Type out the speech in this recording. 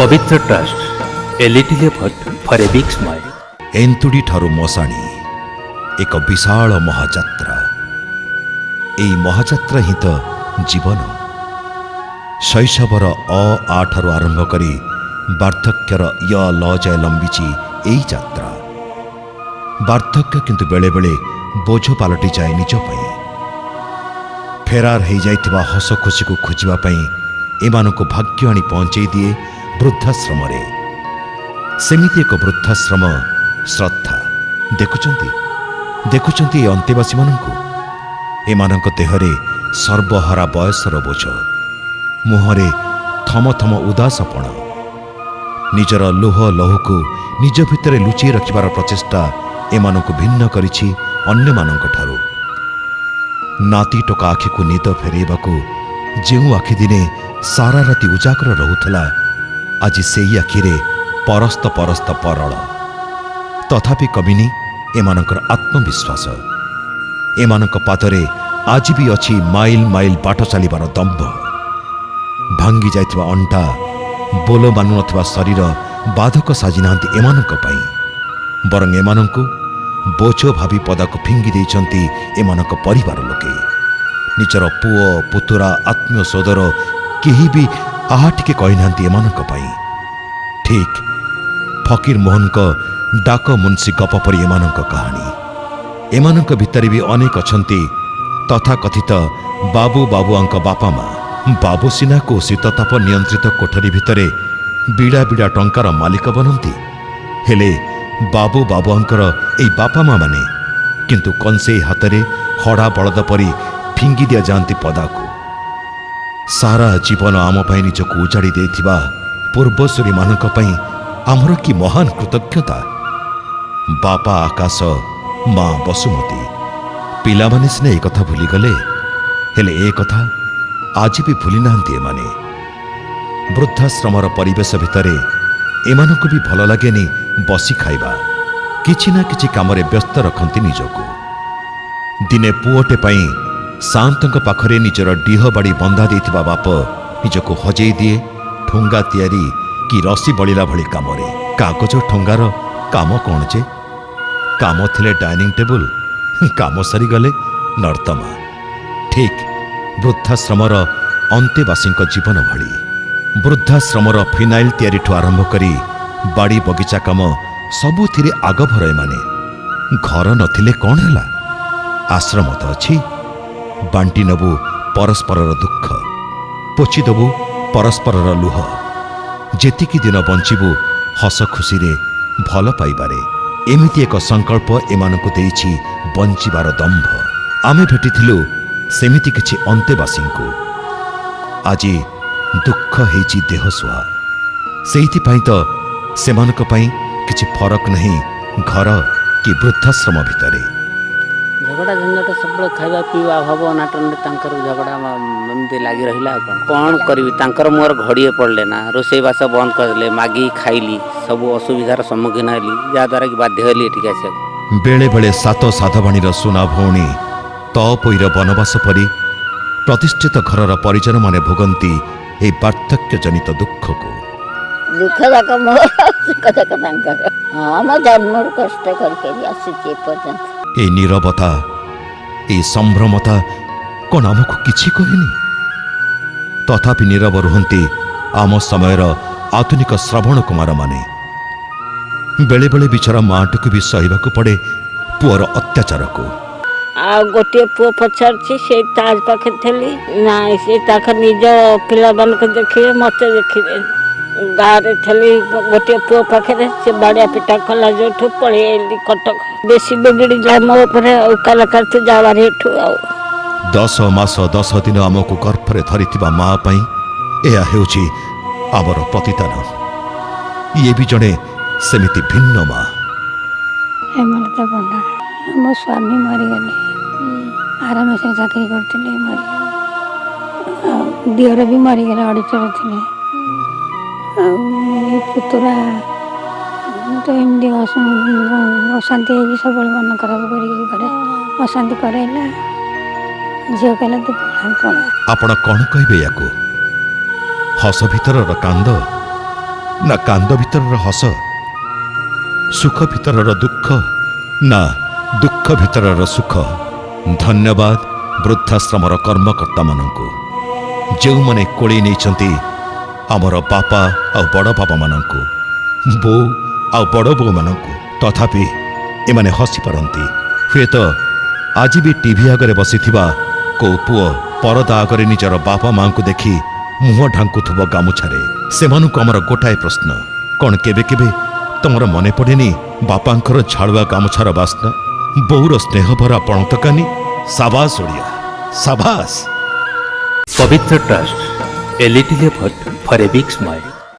पवित्र trust a little effort for a big smile. एंतुड़ी ठारू मशाणी एक विशाल महायात्रा। एई महायात्रा ही तो जीवन। शैशवर आ ठारू आरंभ करी वार्धक्यर य ल जाए लंबीची एई यात्रा। वार्धक्य किंतु बेले बेले बोझ पालटि जाए निज पई। फेरार हो जाइथिबा हस खुशी को खोजिबा पई एमानकु भाग्य आनी पहुंचाई दिए वृद्धाश्रम। सेमिति एक वृद्धाश्रम श्रद्धा देखुचंती ए अंतेवासी मानंकु। एमानंक देहरे सर्वहारा बयसर बोझ, मुहरे थम थम उदासपण। निजर लोह लहुकु निज भितरे लुचि रखिबार प्रचेष्टा एमानंकु भिन्न करिछि अन्य मानंक ठारू। नाती टोका आखि को निद फेरेबाकू जेउ आखि दिने सारा राति उजागर रहुथला, आज सेई आखिरे परस्त परस्त परल। तथापि कमिनी एमानकर आत्मविश्वास। एमानक पादरे आज भी अछि माइल माइल बाट चलिबार दम्भ। भांगी जाइथिबा अंटा, बोल मानु नथिबा शरीर बाधक साजी नांती एमानक पई। बरं एमानंकु बोझ भावी पदाକୁ फिंगी देइछंती एमानक परिवार लोके। निजर पुओ पुतुरा आत्मीय सोदर केही भी आहा टिके कहि नांती एमानक पई। ठीक फकीर मोहन को डाक मुंशी गप परी एमानक कहानी। एमानक भितरे भी अनेक अछंती तथाकथित बाबू बाबुआंक बापा माँ। बाबू सिना को शीतताप नियंत्रित कोठरी भितरे बिड़ा बिड़ा टंकार मालिक बनती, हेले बाबू बाबुआंकर एई बापा माँ माने किंतु कंसेई हातरे हड़ा बलद परी फिंगी दिया जाती पदाकू। सारा जीवन आम पाई निजको उजाड़ी देथिबा पूर्वसूरी मानक पई आमर कि महान कृतज्ञता। बापा आकाश, माँ बसुमती। पिला माने सिना ए कथा भूली गले, हेले ए कथा आज भी भूली नांती एमाने। वृद्धाश्रमर परिवेश भितरे एमानकु भी भल लागेनी बसी खाइबा। किछि ना किछि कामरे व्यस्त रखंती निजको। दिने पुओटे पई शांतंक पाखरे निजर डीह बाड़ी बंधा देथिबा बाप निजको हजेई दिए ठोंगा तियारी कि रसी बलिला भली कामरे। कागज ठोंगार काम कौन जे? काम थिले डाइनिंग टेबुल, काम सरी गले नर्तमा। ठीक वृद्धाश्रमर अंतेवासींक जीवन भली। वृद्धाश्रमर फिनाइल तैयारी ठू आरंभ करी बाड़ी बगीचा काम सबुथिरे आगभर एमाने। घर नथिले कौन हैला, आश्रम तो अछि। बांटी नबु परस्परर दुख, पोछि दबु परस्परर लुह। जेतिकी दिन बंचिबु हस खुशी रे भल पाइबारे, एमिति एक संकल्प एमानकु देइछि बंचिबार दंभ। आमे भेटिथिलु सेमिति किछि अंतेवासींकु। आज दुख हेछि देहसुआ। सेइथिपाई तो सेमानक पई किछि फरक नहीं घर कि वृद्धाश्रम भितरे। झगड़ा झंझट सब खाଇବା ପିଇବା ଅଭାବ ଅନାଟନରେ ତାଙ୍କର ଝଗଡ଼ା ଏମିତି ଲାଗି ରହିଲା। କ'ଣ କରିବି, ତାଙ୍କର ମୋର ଘଡ଼ିଏ ପଡ଼ିଲେ ନା ରୋଷେଇବାସ ବନ୍ଦ କରିଦେଲେ, ମାଗି ଖାଇଲି, ସବୁ ଅସୁବିଧାର ସମ୍ମୁଖୀନ ହେଲି, ଯାହାଦ୍ୱାରା କି ବାଧ୍ୟ ହେଲି ଏଠିକି ଆସିବାକୁ। बेले बेले सात साधवाणीर सुना भौणी तपईर बनवास परी प्रतिष्ठित घरर परिजन माने भोगंती ए वार्धक्य जनित दुख को। दुख जाक मोर सुख जाक तांकर। हाँ मैं जन्मर कष्ट करके आसी पर्यंत। ए नीरवता, ए संभ्रमता कौन आमको किछि कहेनी? तथापि नीरव रुहंती आम समयर आधुनिक श्रवण कुमार माने। बेले बेले बिचरा माटू भी सहिबाकू पड़े पुअर अत्याचार को। आ गोटे पुओ पछाड़ी से ताज पाखे थली ना से ताख निज पिला बन के देखिए मते देखिए गारे थली गोटे पुओ पाखे से बाड़िया पिटा खला जोठू पळी एली कटक। बेसी बिगड़ी जा मो ऊपर उकाला करते जावार हेठू आ 10 मास 10 दिन आमको गर्भरे धरिथिबा माँ पई एया हेउछि आमर प्रतिदान। ये भी जड़े सेमिति भिन्न माँ। हेमलता पंडा मो स्वामी मरीगले। आराम से चाकरी करते मरीगले। दिहर भी मरीगले, अड़िचर थे। पुतुरा तो एमती अशांति है सब मन खराब कर अशांति कराइला। झील कहला तू पड़ा। आपण कौन कहबे याको? हस भितर कांद ନା କାନ୍ଦ ଭିତରର ହସ, ସୁଖ ଭିତରର ଦୁଃଖ ନା ଦୁଃଖ ଭିତରର ସୁଖ। ଧନ୍ୟବାଦ ବୃଦ୍ଧାଶ୍ରମର କର୍ମକର୍ତ୍ତାମାନଙ୍କୁ, ଯେଉଁମାନେ କୋଳେଇ ନେଇଛନ୍ତି ଆମର ବାପା ଆଉ ବଡ଼ ବାପାମାନଙ୍କୁ, ବୋଉ ଆଉ ବଡ଼ ବୋଉମାନଙ୍କୁ। ତଥାପି ଏମାନେ ହସିପାରନ୍ତି। ହୁଏତ ଆଜି ବି ଟିଭି ଆଗରେ ବସିଥିବା କୋଉ ପୁଅ ପରଦା ଆଗରେ ନିଜର ବାପା ମାଙ୍କୁ ଦେଖି ମୁହଁ ଢାଙ୍କୁଥିବ ଗାମୁଛାରେ। ସେମାନଙ୍କୁ ଆମର ଗୋଟାଏ ପ୍ରଶ୍ନ, କ'ଣ କେବେ କେବେ ତମର ମନେ ପଡ଼େନି ବାପାଙ୍କର ଝାଳୁଆ ଗାମୁଛାର ବାସ୍ନା, ବୋଉର ସ୍ନେହଭରା ପଣତକାନି? ସାବାସ ଓଡ଼ିଆ, ସାବାସ। ପବିତ୍ର trust, A little effort for a big smile.